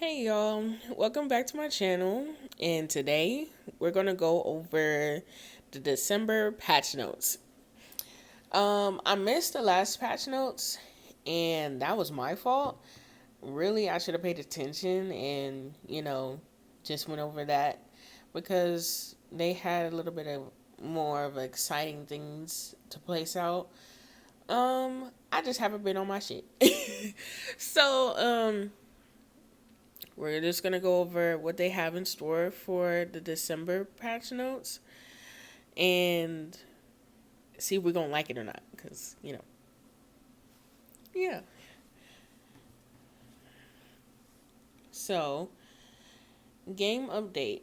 Hey y'all, welcome back to my channel. And today we're gonna go over the December patch notes. I missed the last patch notes, and that was my fault. Really, I should have paid attention and just went over that because they had a little bit of more of exciting things to place out. I just haven't been on my shit. So we're just gonna go over what they have in store for the December patch notes and see if we're gonna like it or not. Cause yeah. So game update,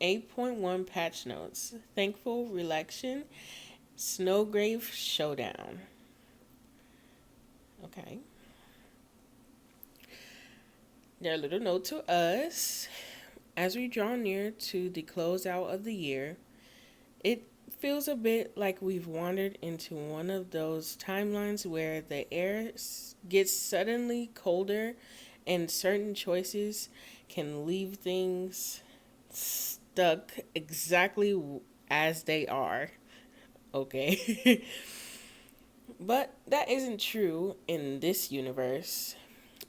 8.1 patch notes. Thankful Relaxation, Snowgrave Showdown. Okay. Their little note to us: as we draw near to the closeout of the year, it feels a bit like we've wandered into one of those timelines where the air gets suddenly colder and certain choices can leave things stuck exactly as they are. Okay. But that isn't true in this universe,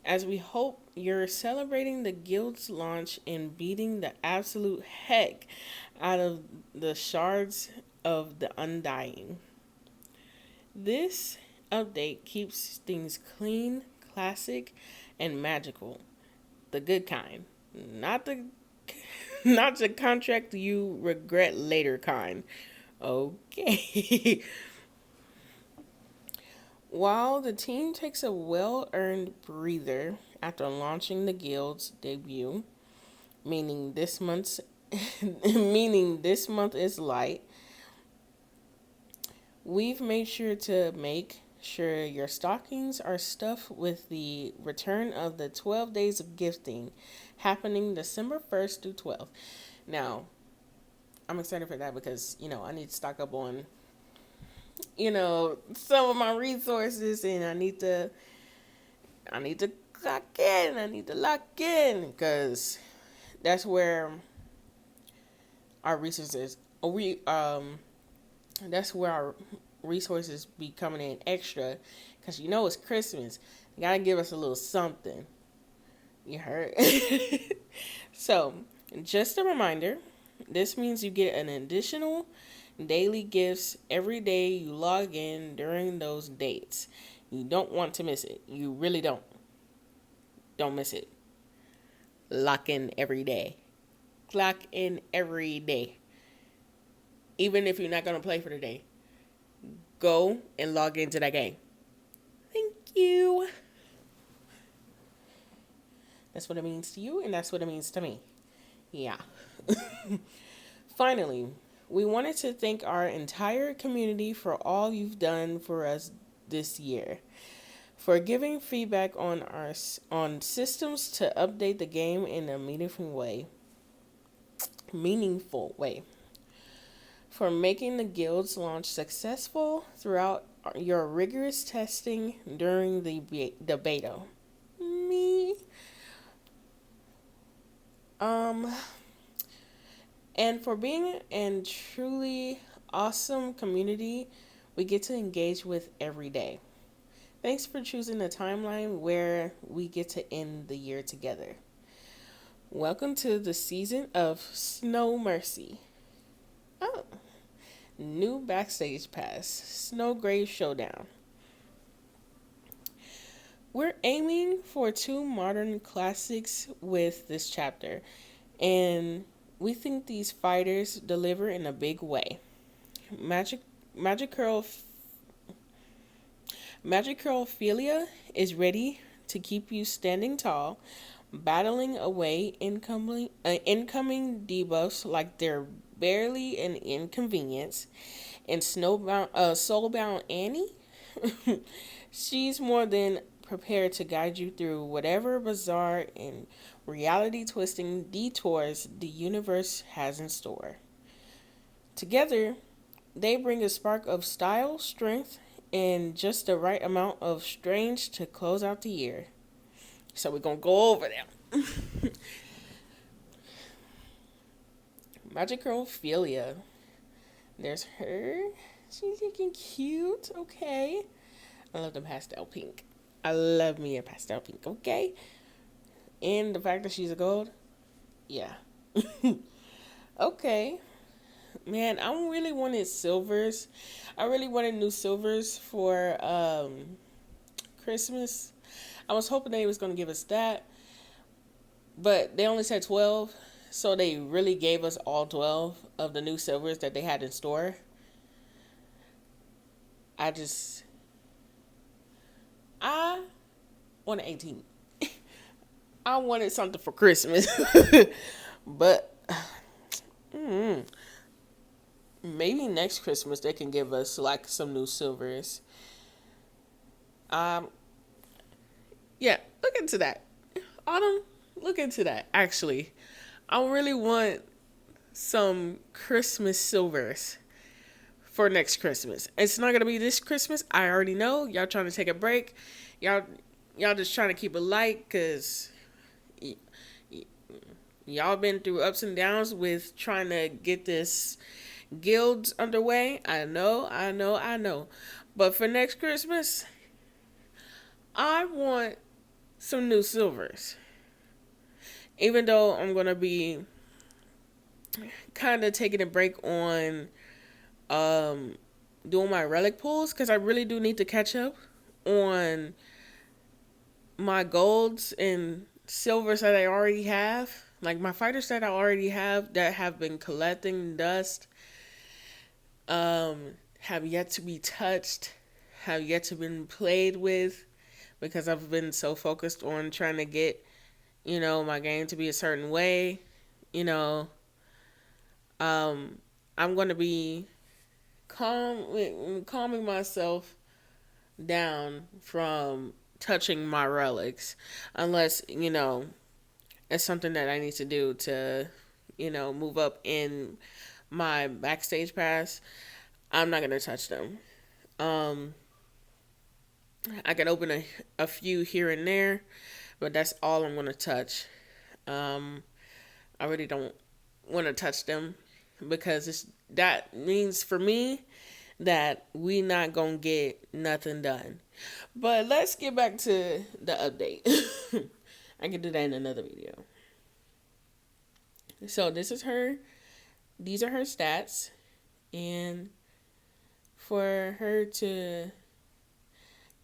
as we hope you're celebrating the guild's launch and beating the absolute heck out of the shards of the Undying. This update keeps things clean, classic, and magical. The good kind. Not the not the contract you regret later kind. Okay. While the team takes a well-earned breather after launching the guild's debut, meaning this month's meaning this month is light, we've made sure to make sure your stockings are stuffed with the return of the 12 days of gifting happening December 1st through 12th. Now, I'm excited for that because, I need to stock up on, some of my resources, and I need to clock in, I need to lock in, because that's where our resources we that's where our resources be coming in extra, because it's Christmas. You gotta give us a little something. You heard? So, just a reminder, this means you get an additional daily gifts every day you log in during those dates. You don't want to miss it. You really don't. Don't miss it. Lock in every day. Clock in every day. Even if you're not going to play for the day, go and log into that game. Thank you. That's what it means to you, and that's what it means to me. Yeah. Finally, we wanted to thank our entire community for all you've done for us this year, for giving feedback on systems to update the game in a meaningful way, for making the guild's launch successful throughout your rigorous testing during the beta. Me. And for being a truly awesome community we get to engage with every day. Thanks for choosing a timeline where we get to end the year together. Welcome to the season of Snow Mercy. Oh, new backstage pass, Snowgrave Showdown. We're aiming for 2 modern classics with this chapter, and we think these fighters deliver in a big way. Magic Curlphilia is ready to keep you standing tall, battling away incoming debuffs like they're barely an inconvenience. And Soulbound Annie, she's more than prepared to guide you through whatever bizarre and reality twisting detours the universe has in store. Together, they bring a spark of style, strength, and just the right amount of strange to close out the year. So we're gonna go over them. Magic Girl Ophelia. There's her. She's looking cute. Okay. I love the pastel pink. I love me a pastel pink. Okay. And the fact that she's a gold. Yeah. Okay. Man, I really wanted silvers. I really wanted new silvers for Christmas. I was hoping they was gonna give us that, but they only said 12, so they really gave us all 12 of the new silvers that they had in store. I just I wanted 18. I wanted something for Christmas, but mm, maybe next Christmas they can give us like some new silvers. Um, yeah, look into that. Autumn, look into that. Actually, I really want some Christmas silvers for next Christmas. It's not gonna be this Christmas. I already know y'all trying to take a break. Y'all, y'all just trying to keep it light because y- y- y'all been through ups and downs with trying to get this guilds underway. I know. But for next Christmas, I want some new silvers. Even though I'm gonna be kind of taking a break on um doing my relic pulls because I really do need to catch up on my golds and silvers that I already have. Like my fighters that I already have that have been collecting dust, have yet to be touched, have yet to been played with because I've been so focused on trying to get, my game to be a certain way. You know, um, I'm going to be calming myself down from touching my relics unless, it's something that I need to do to, move up in my backstage pass. I'm not going to touch them. Um, I can open a few here and there, but that's all I'm going to touch. Um, I really don't want to touch them because that means for me that we not gonna get nothing done. But let's get back to the update. I can do that in another video. So this is her. These are her stats, and for her to,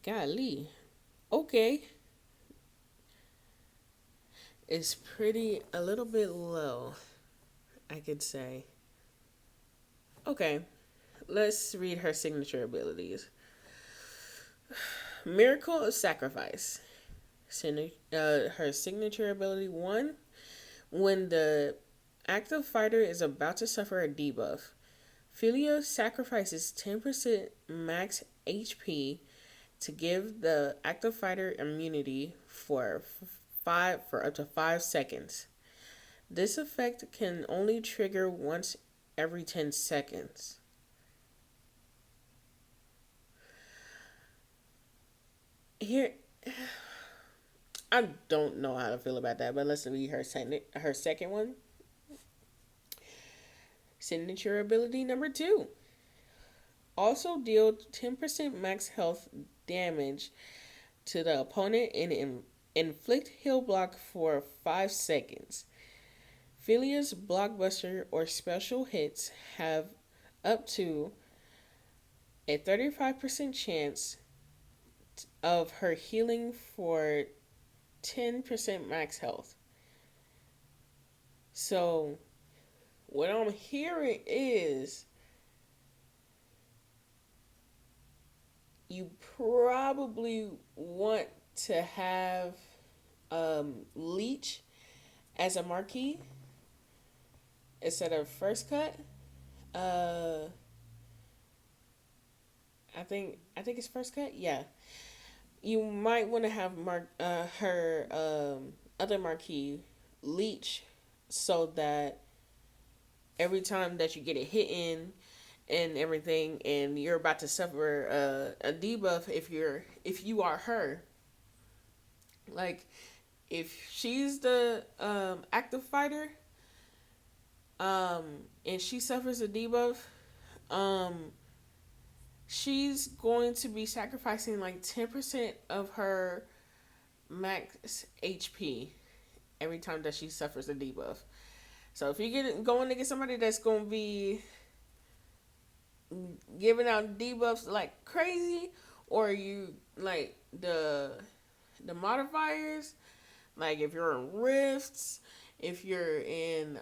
golly, okay, it's pretty a little bit low, I could say. Okay, let's read her signature abilities. Miracle of Sacrifice. Her signature ability 1. When the active fighter is about to suffer a debuff, Philia sacrifices 10% max HP to give the active fighter immunity for up to 5 seconds. This effect can only trigger once every 10 seconds. Here, I don't know how to feel about that, but let's read her second one. Signature ability number 2. Also deal 10% max health damage to the opponent and inflict heal block for 5 seconds. Philia's blockbuster or special hits have up to a 35% chance of her healing for 10% max health. So, what I'm hearing is you probably want to have Leech as a marquee instead of first cut. Uh, I think it's first cut. Yeah, you might want to have her other marquee Leech so that every time that you get a hit in and everything and you're about to suffer a debuff if you are her, like If she's the active fighter, um, and she suffers a debuff, um, she's going to be sacrificing like 10% of her max HP every time that she suffers a debuff. So if you get going to get somebody that's going to be giving out debuffs like crazy, or you like the modifiers, like if you're in rifts, if you're in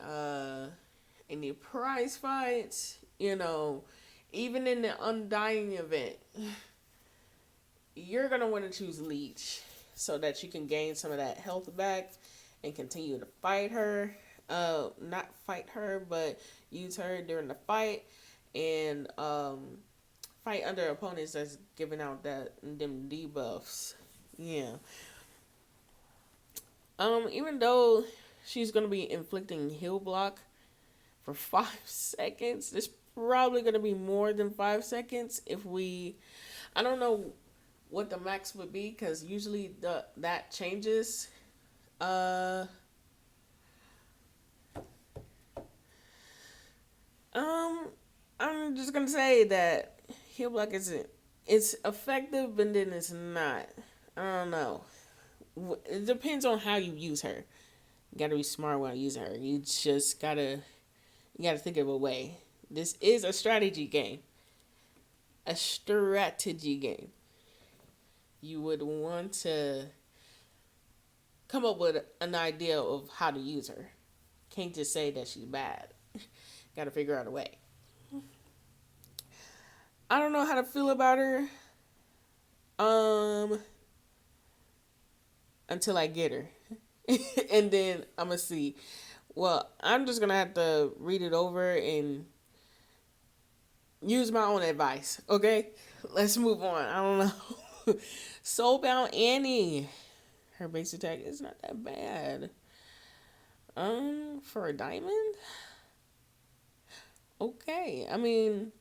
any prize fights, even in the undying event, you're gonna want to choose leech so that you can gain some of that health back and continue to fight her. Not fight her, but use her during the fight, and fight other opponents that's giving out them debuffs. Yeah. Even though she's gonna be inflicting heal block for 5 seconds, it's probably gonna be more than 5 seconds if we. I don't know what the max would be because usually that changes. Um, I'm just gonna say that heal block isn't. It's effective, but then it's not. I don't know. It depends on how you use her. You gotta be smart while using her. You gotta think of a way. This is a strategy game. A strategy game. You would want to come up with an idea of how to use her. Can't just say that she's bad. Gotta figure out a way. I don't know how to feel about her. Um, until I get her. And then I'm gonna see. Well, I'm just gonna have to read it over and use my own advice. Okay, let's move on. I don't know. Soulbound Annie. Her base attack is not that bad. For a diamond. Okay, I mean,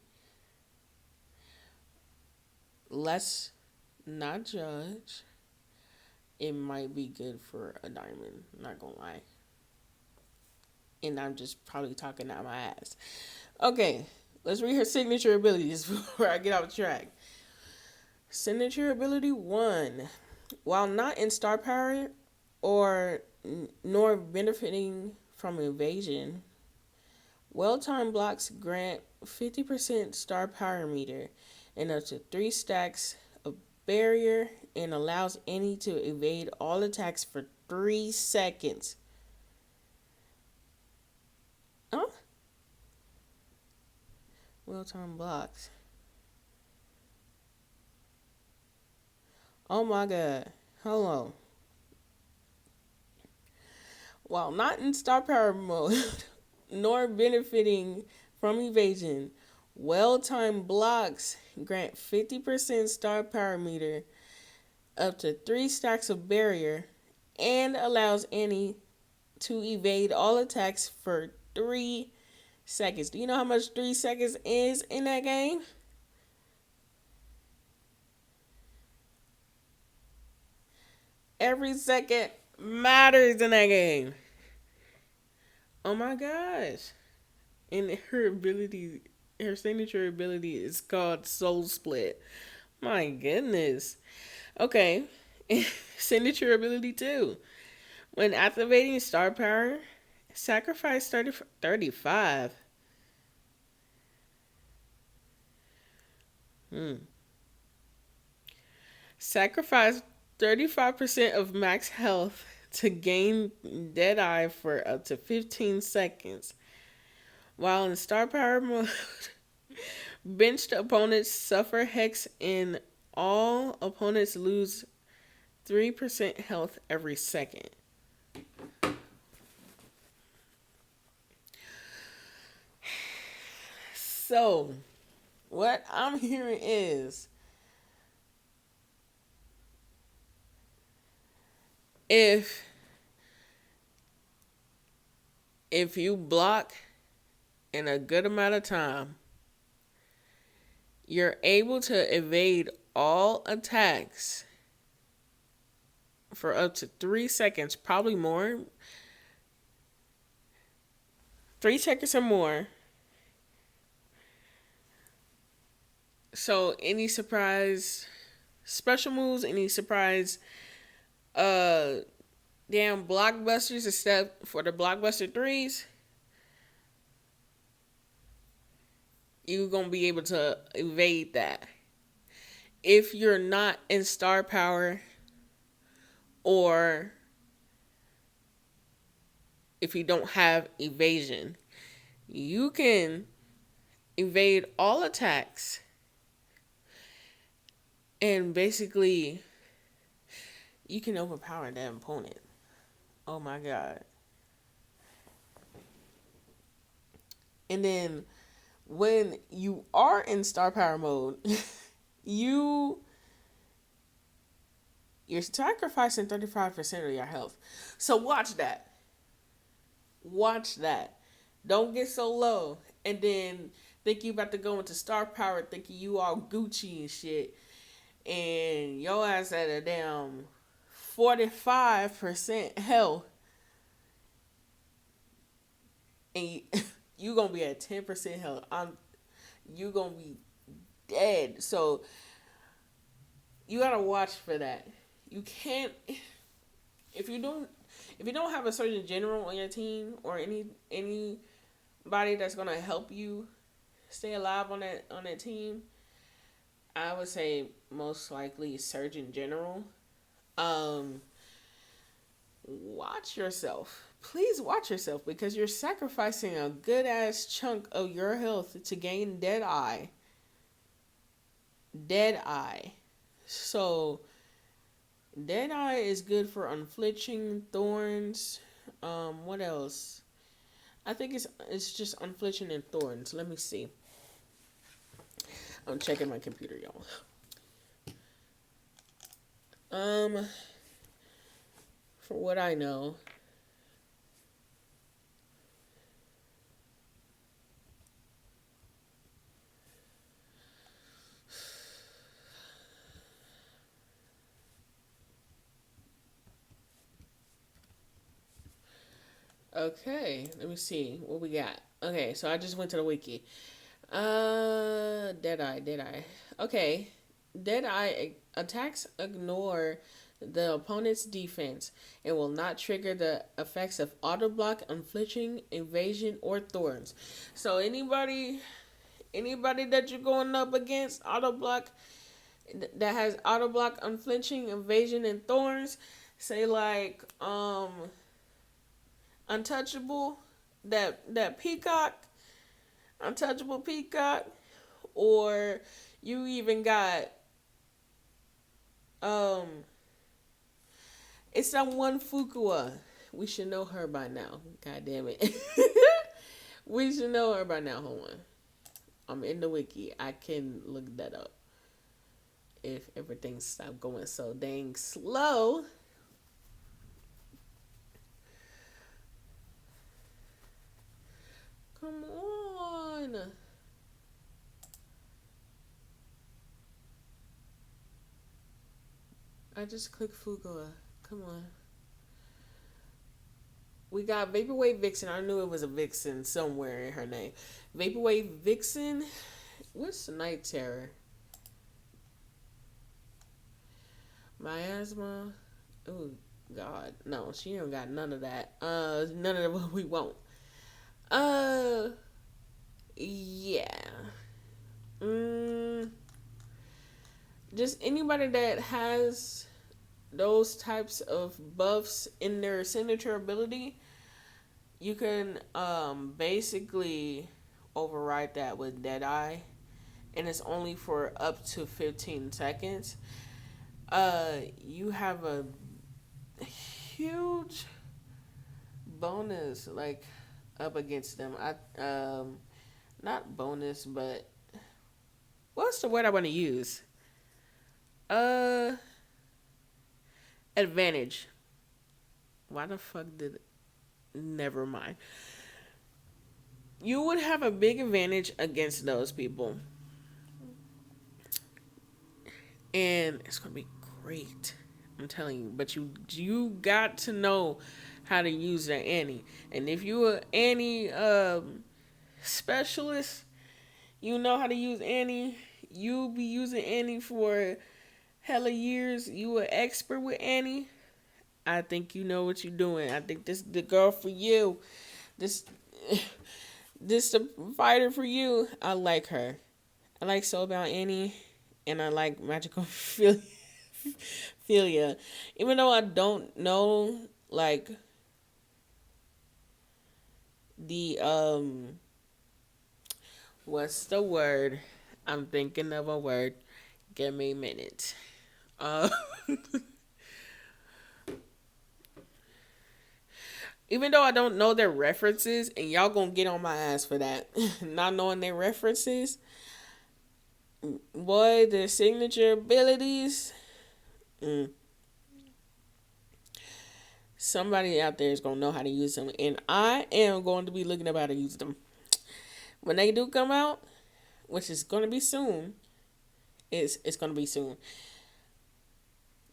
let's not judge. It might be good for a diamond. Not gonna lie. And I'm just probably talking out my ass. Okay, let's read her signature abilities before I get off track. Signature ability 1. While not in star power or nor benefiting from evasion, well-timed blocks grant 50% star power meter and up to 3 stacks of barrier and allows any to evade all attacks for 3 seconds. Huh? Well-timed blocks. Oh my god. Hold on. While not in star power mode, nor benefiting from evasion, well-timed blocks grant 50% star power meter, up to 3 stacks of barrier, and allows any to evade all attacks for 3 seconds. Do you know how much 3 seconds is in that game? Every second matters in that game. Oh my gosh. And her signature ability is called Soul Split. My goodness. Okay. Signature ability 2. When activating star power, sacrifice 35. Sacrifice 35% of max health to gain Deadeye for up to 15 seconds. While in star power mode, benched opponents suffer hex and all opponents lose 3% health every second. So, what I'm hearing is if you block in a good amount of time, you're able to evade all attacks for up to 3 seconds, probably more, 3 seconds or more. So any surprise special moves, any surprise uh damn blockbusters except for the blockbuster threes, you gonna be able to evade that. If you're not in star power, or if you don't have evasion, you can evade all attacks and basically you can overpower that opponent. Oh my god. And then when you are in star power mode, you you're sacrificing 35% of your health. So watch that. Watch that. Don't get so low and then think you about to go into star power thinking you all Gucci and shit, and your ass at a damn 45% health, and you gonna be at 10% health. You gonna be dead. So you gotta watch for that. You can't if you don't have a surgeon general on your team, or anybody that's gonna help you stay alive on that team. I would say most likely surgeon general. Um, Watch yourself. Please watch yourself, because you're sacrificing a good ass chunk of your health to gain dead eye. Dead eye. So dead eye is good for unflinching, thorns. What else? I think it's just unflinching and thorns. Let me see. I'm checking my computer, y'all. For what I know, okay, let me see what we got. Okay, so I just went to the wiki. Deadeye. Okay, Deadeye attacks ignore the opponent's defense and will not trigger the effects of auto block, unflinching, evasion, or thorns. So anybody that you're going up against auto block, that has auto block, unflinching, evasion, and thorns, say like untouchable, that peacock, untouchable peacock, or you even got it's that one Fukua. We should know her by now. God damn it. We should know her by now. Hold on. I'm in the wiki. I can look that up. If everything stopped going so dang slow. Come on. I just clicked Fukua. Come on. We got Vaporwave Vixen. I knew it was a Vixen somewhere in her name. Vaporwave Vixen. What's Night Terror? Miasma. Oh God, no, she don't got none of that. None of what we want. Yeah. Just anybody that has those types of buffs in their signature ability, you can basically override that with Deadeye, and it's only for up to 15 seconds. You have a huge bonus like up against them. Not bonus, but what's the word I want to use? Advantage. Why the fuck did it? Never mind. You would have a big advantage against those people. And it's going to be great. I'm telling you. But you got to know how to use the Annie. And if you are Annie specialist, you know how to use Annie. You be using Annie for hella years. You an expert with Annie. I think you know what you're doing. I think this is the girl for you. This this the fighter for you. I like her. I like So About Annie, and I like Magical Philia. Even though I don't know like the what's the word? I'm thinking of a word. Give me a minute. Uh, even though I don't know their references, and y'all gonna get on my ass for that, not knowing their references, boy, their signature abilities. Mm, somebody out there is gonna know how to use them, and I am going to be looking up how to use them when they do come out, which is gonna be soon. It's gonna be soon.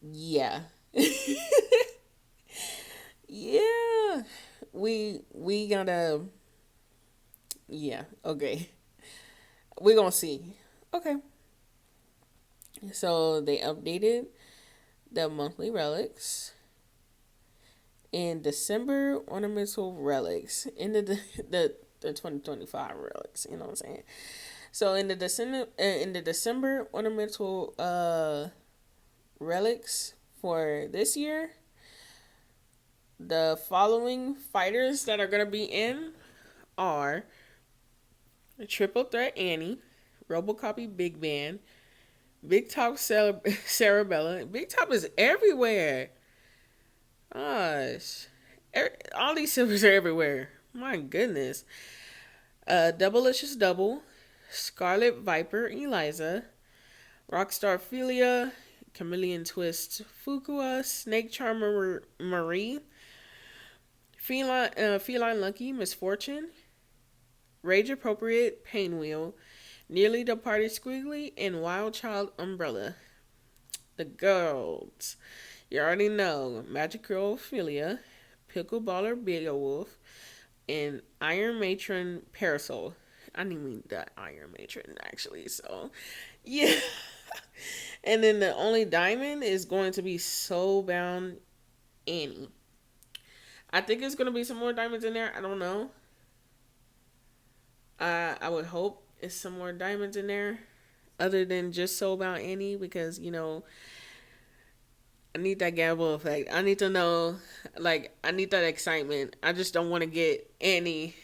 Yeah, yeah. We gotta. Yeah. Okay. We're gonna see. Okay. So they updated the monthly relics in December ornamental relics in the 2025 relics. You know what I'm saying? So in the December ornamental relics for this year, the following fighters that are gonna be in are Triple Threat Annie, Robocopy Big Band, Big Top Cerebella. Big Top is everywhere. Gosh. All these silvers are everywhere. My goodness. Doublelicious Double, Scarlet Viper Eliza, Rockstar Philia, Chameleon Twist Fukua, Snake Charmer Marie, Feline Lucky Misfortune, Rage Appropriate Painwheel, Nearly Departed Squiggly, and Wild Child Umbrella. The girls. You already know Magic Girl Philia, Pickleballer Beowulf, and Iron Matron Parasol. I didn't mean that Iron Matron actually, so yeah. And then the only diamond is going to be Soulbound Annie. I think it's going to be some more diamonds in there. I don't know. I would hope it's some more diamonds in there other than just Soulbound Annie because, I need that gamble effect. I need to know, like, I need that excitement. I just don't want to get Annie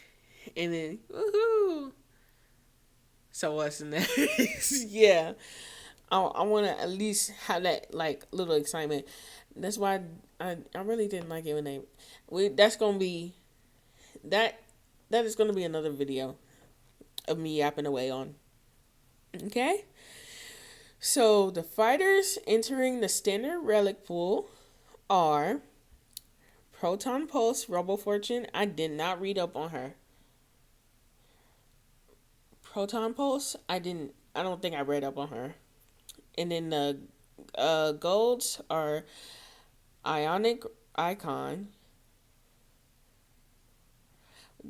and then, woohoo. So what's next? Yeah. I want to at least have that, like, little excitement. That's why I really didn't like it when that's going to be, that is going to be another video of me yapping away on. Okay? So the fighters entering the standard relic pool are Proton Pulse Robo Fortune. I did not read up on her. Proton Pulse, I don't think I read up on her. And then the golds are Ionic Icon.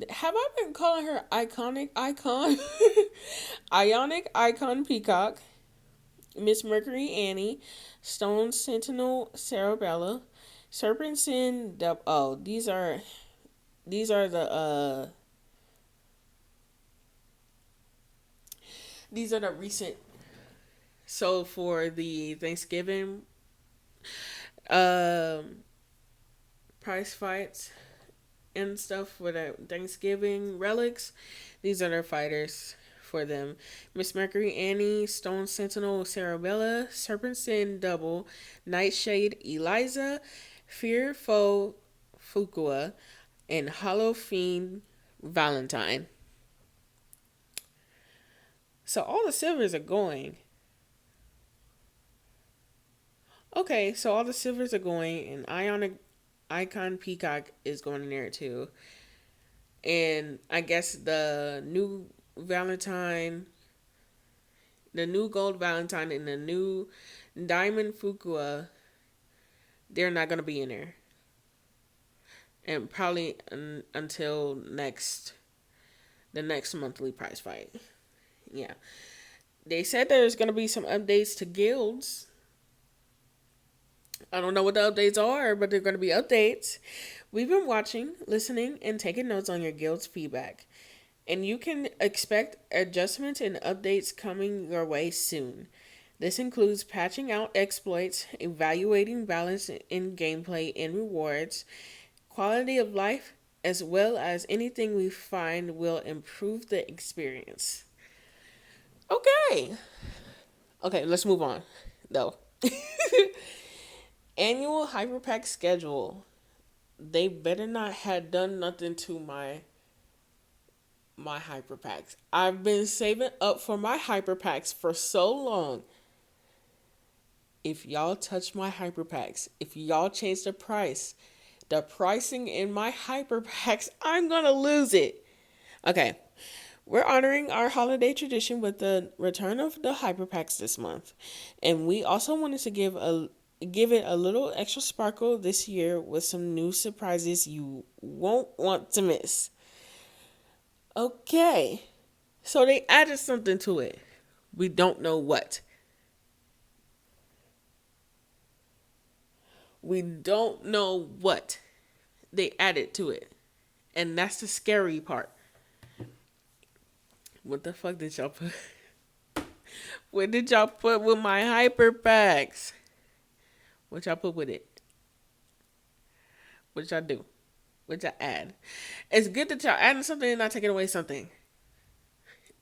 Have I been calling her Iconic Icon? Ionic Icon Peacock, Miss Mercury Annie, Stone Sentinel Cerebella, Serpent Sin. Oh, these are the recent. So for the Thanksgiving um prize fights and stuff for the Thanksgiving relics, these are their fighters for them. Miss Mercury Annie, Stone Sentinel Cerebella, Serpent Sin Double, Nightshade Eliza, Fear Foe Fukua, and Hollow Fiend Valentine. So all the silvers are going. Okay, so all the silvers are going, and Ionic Icon Peacock is going in there too. And I guess the new Valentine, the new gold Valentine, and the new Diamond Fukua they're not gonna be in there, and probably until the next monthly prize fight. Yeah, they said there's gonna be some updates to guilds. I don't know what the updates are, but they're gonna be updates. We've been watching, listening, and taking notes on your guild's feedback, and you can expect adjustments and updates coming your way soon. This includes patching out exploits, evaluating balance in gameplay and rewards, quality of life, as well as anything we find will improve the experience. Okay. Okay, let's move on, though. Annual Hyperpack schedule. They better not have done nothing to my hyperpacks. I've been saving up for my hyperpacks for so long. If y'all touch my hyperpacks, if y'all change the pricing in my hyperpacks, I'm gonna lose it. Okay. We're honoring our holiday tradition with the return of the hyperpacks this month. And we also wanted to give it a little extra sparkle this year with some new surprises you won't want to miss. Okay. So they added something to it. We don't know what. We don't know what they added to it. And that's the scary part. What the fuck did y'all put? What did y'all put with my hyper packs? What y'all put with it? What y'all do? What y'all add? It's good that y'all adding something and not taking away something.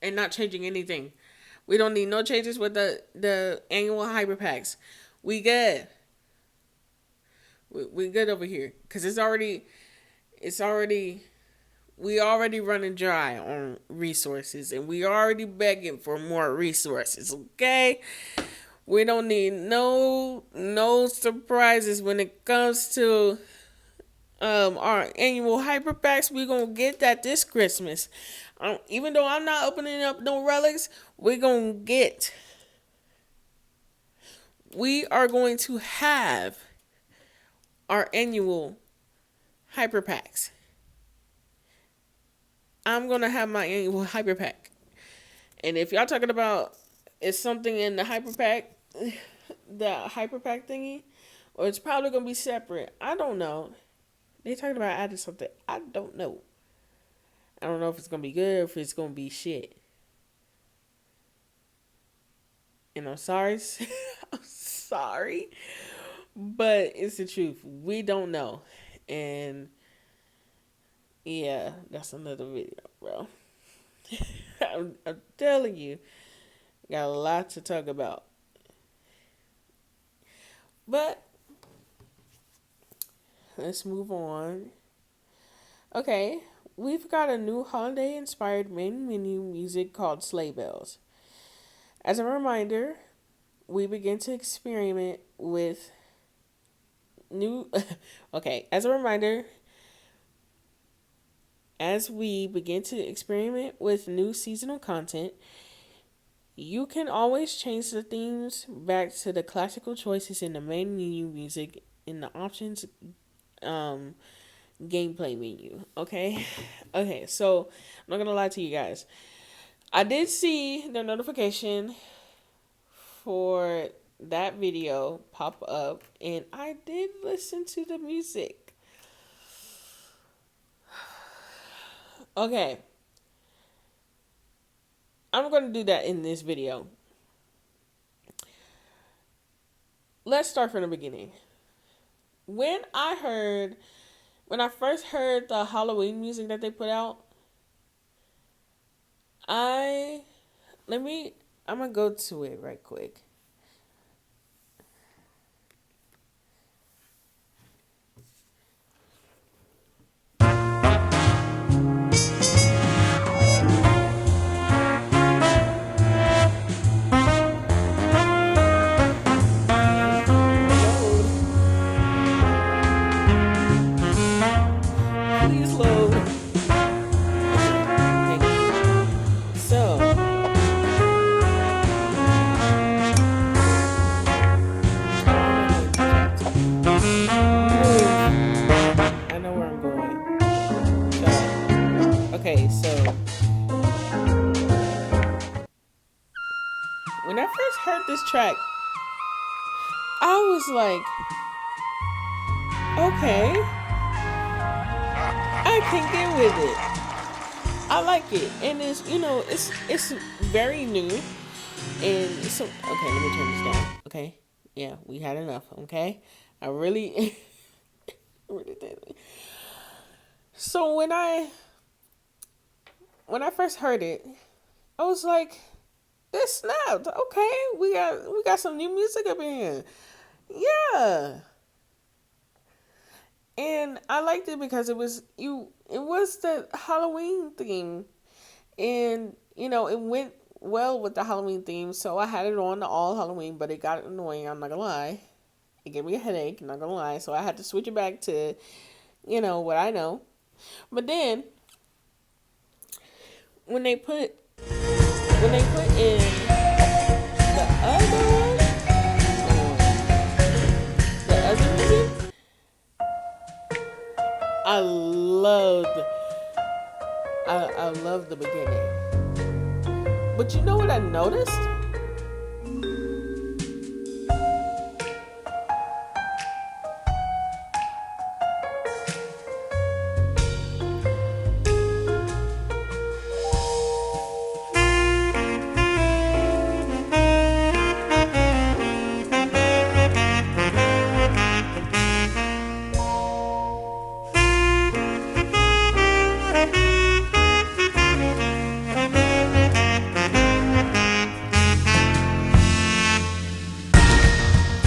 And not changing anything. We don't need no changes with the annual hyper packs. We good. We good over here. Because we already running dry on resources, and we already begging for more resources, okay? We don't need no surprises when it comes to our annual hyper packs. We gonna get that this Christmas. Even though I'm not opening up no relics, we are going to have our annual hyper packs. I'm going to have my annual hyper pack. And if y'all talking about is something in the hyper pack, the hyper pack thingy, or it's probably going to be separate. I don't know. They talking about adding something. I don't know. I don't know if it's going to be good or if it's going to be shit. And I'm sorry. I'm sorry. But it's the truth. We don't know. And yeah, that's another video, bro. I'm telling you, got a lot to talk about. But let's move on. Okay, we've got a new holiday-inspired main menu music called Sleigh Bells. As a reminder, we begin to experiment with new... okay, as a reminder... As we begin to experiment with new seasonal content, you can always change the themes back to the classical choices in the main menu music in the options gameplay menu. Okay? Okay, so I'm not going to lie to you guys. I did see the notification for that video pop up, and I did listen to the music. Okay. I'm going to do that in this video. Let's start from the beginning. When I first heard the Halloween music that they put out, I'm going to go to it right quick. Please load. Thank you. So, annoying. Shut up. Okay, so when I first heard this track, I was like, okay, I can get with it. I like it, and it's very new, and so okay. Let me turn this down. Okay, yeah, we had enough. Okay, I really, really did. So when I first heard it, I was like, this snapped. Okay, we got some new music up in here. Yeah, and I liked it because it was the Halloween theme, and it went well with the Halloween theme. So I had it on all Halloween, but it got annoying. I'm not gonna lie, it gave me a headache. I'm not gonna lie, so I had to switch it back to what I know. But then when they put in the other one, the other music, I loved I loved the beginning. But you know what I noticed?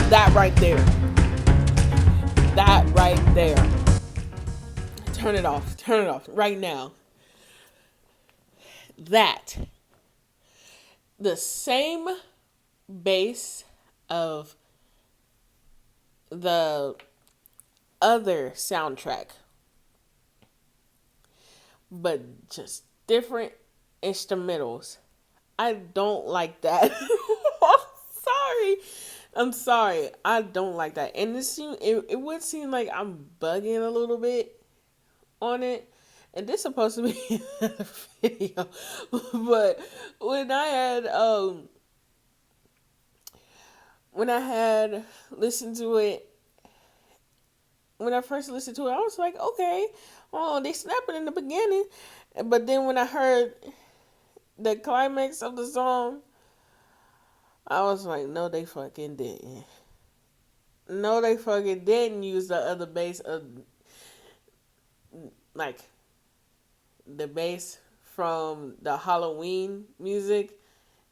That right there. That right there. Turn it off. Turn it off right now. That the same bass of the other soundtrack, but just different instrumentals. I don't like that. Sorry. I'm sorry. I don't like that. And it would seem like I'm bugging a little bit on it. And this is supposed to be a video. But when I had when I had listened to it when I first listened to it, I was like, okay, oh, they snapping in the beginning. But then when I heard the climax of the song, I was like, no, they fucking didn't. No, they fucking didn't use the other bass of, like, the bass from the Halloween music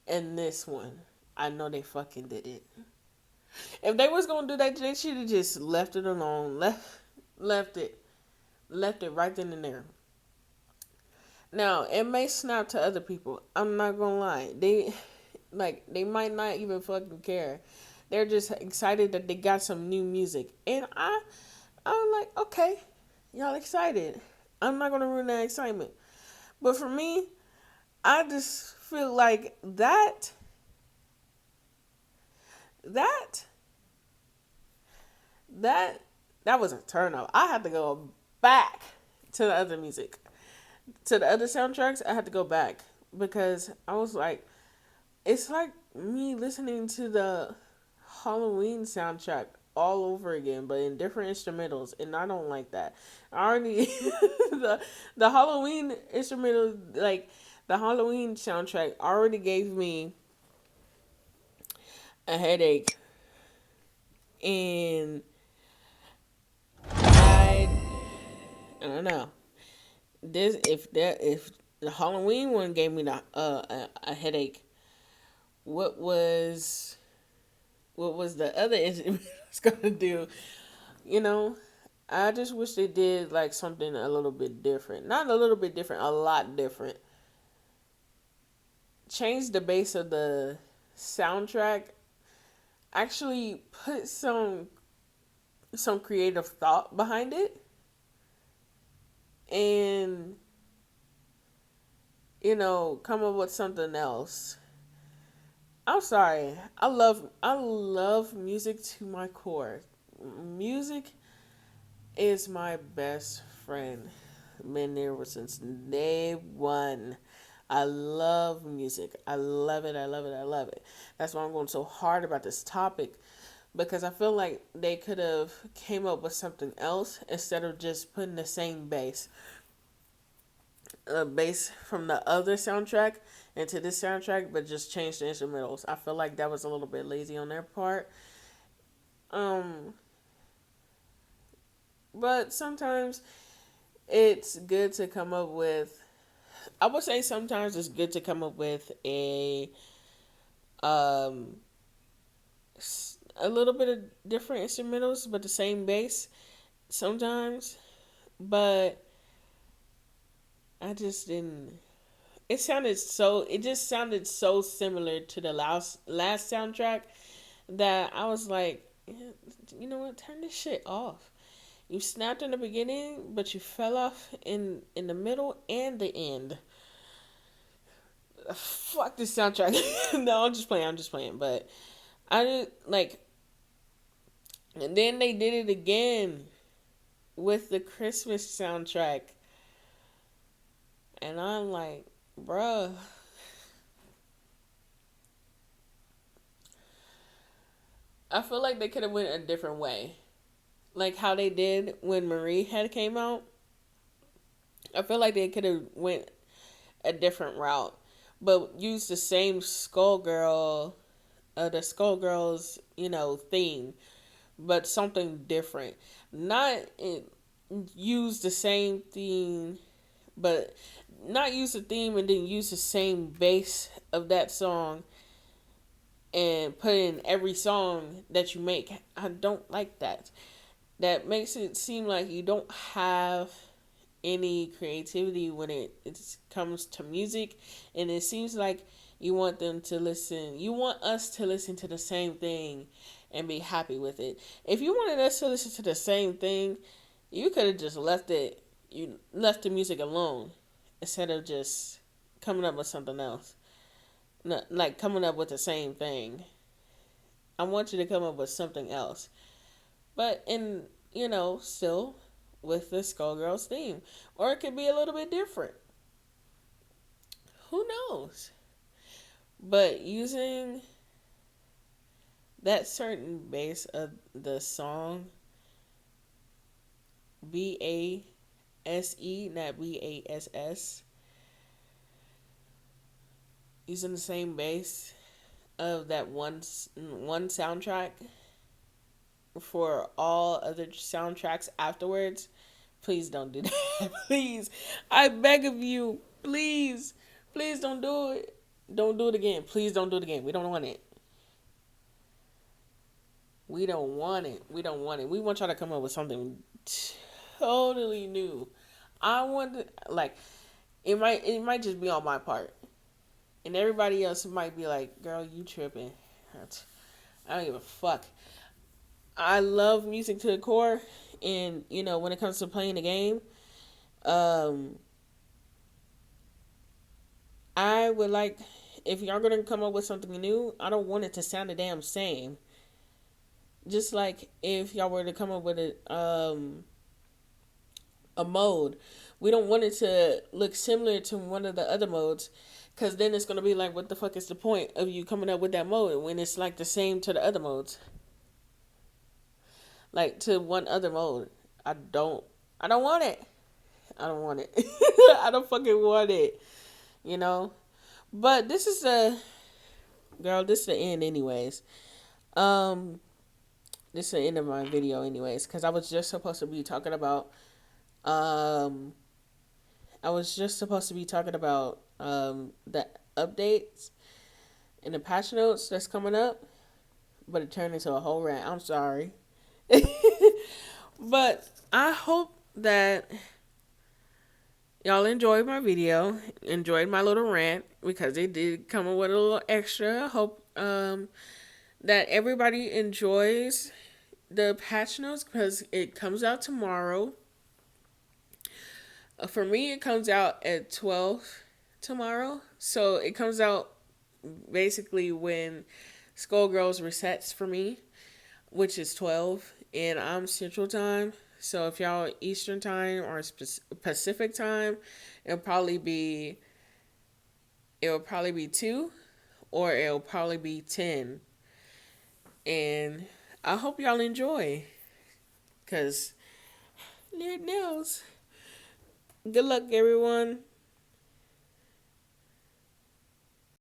and this one. I know they fucking did it. If they was gonna do that, they should have just left it alone. Left it. Left it right then and there. Now, it may snap to other people. I'm not gonna lie. They might not even fucking care. They're just excited that they got some new music. And I'm like, okay, y'all excited. I'm not gonna ruin that excitement. But for me, I just feel like that that that was a turn off. I had to go back to the other music. To the other soundtracks, I had to go back because I was like, it's like me listening to the Halloween soundtrack all over again, but in different instrumentals, and I don't like that. I already the Halloween instrumental, like the Halloween soundtrack, already gave me a headache, and I I don't know. If the Halloween one gave me a headache, what was the other instrument gonna do? You know, I just wish they did like something a little bit different. Not a little bit different, a lot different. Change the base of the soundtrack. Actually put some creative thought behind it, and come up with something else. I'm sorry. I love music to my core. Music is my best friend. Been there since day one. I love music. I love it. I love it. I love it. That's why I'm going so hard about this topic, because I feel like they could have came up with something else instead of just putting the same bass from the other soundtrack into this soundtrack, but just change the instrumentals. I feel like that was a little bit lazy on their part. Um, but sometimes it's good to come up with. I would say sometimes it's good to come up with um a little bit of different instrumentals, but the same bass sometimes. But I just didn't. It sounded so. It just sounded so similar to the last soundtrack that I was like, "Yeah, you know what? Turn this shit off. You snapped in the beginning, but you fell off in the middle and the end. Fuck this soundtrack." No, I'm just playing. I'm just playing. But I did like, and then they did it again with the Christmas soundtrack, and I'm like, bruh. I feel like they could have went a different way, like how they did when Marie had came out. I feel like they could have went a different route, but used the same the Skullgirls, theme, but something different. Not use the same theme, but not use the theme and then use the same bass of that song and put in every song that you make. I don't like that. That makes it seem like you don't have any creativity when it comes to music, and it seems like you want us to listen to the same thing and be happy with it. If you wanted us to listen to the same thing, you could have just left the music alone instead of just coming up with something else. Not, like coming up with the same thing. I want you to come up with something else. But still with the Skullgirls theme. Or it could be a little bit different. Who knows? But using that certain bass of the song BASE, not BASS, using the same bass of that one soundtrack for all other soundtracks afterwards, please don't do that. Please, I beg of you, please, please don't do it. Don't do it again. Please don't do it again. We don't want it. We don't want it. We don't want it. We want y'all to come up with something totally new. I want to, like, it might just be on my part, and everybody else might be like, "Girl, you tripping." I don't give a fuck. I love music to the core, and when it comes to playing the game, um, I would like, if y'all gonna come up with something new, I don't want it to sound the damn same. Just like if y'all were to come up with a mode, we don't want it to look similar to one of the other modes, because then it's gonna be like, what the fuck is the point of you coming up with that mode when it's like the same to the other modes? Like to one other mode. I don't want it. I don't want it. I don't fucking want it. You know? But this is this is the end anyways. Um this is the end of my video anyways, because I was just supposed to be talking about um the updates and the patch notes that's coming up, but it turned into a whole rant. I'm sorry. But I hope that y'all enjoyed my video, enjoyed my little rant, because it did come up with a little extra. I hope that everybody enjoys the patch notes, because it comes out tomorrow. For me, it comes out at 12 tomorrow. So it comes out basically when Skullgirls resets for me, which is 12, and I'm Central Time. So if y'all Eastern time or Pacific time, it'll probably be it'll probably be 2 or it'll probably be 10. And I hope y'all enjoy cuz Lord knows. Good luck everyone.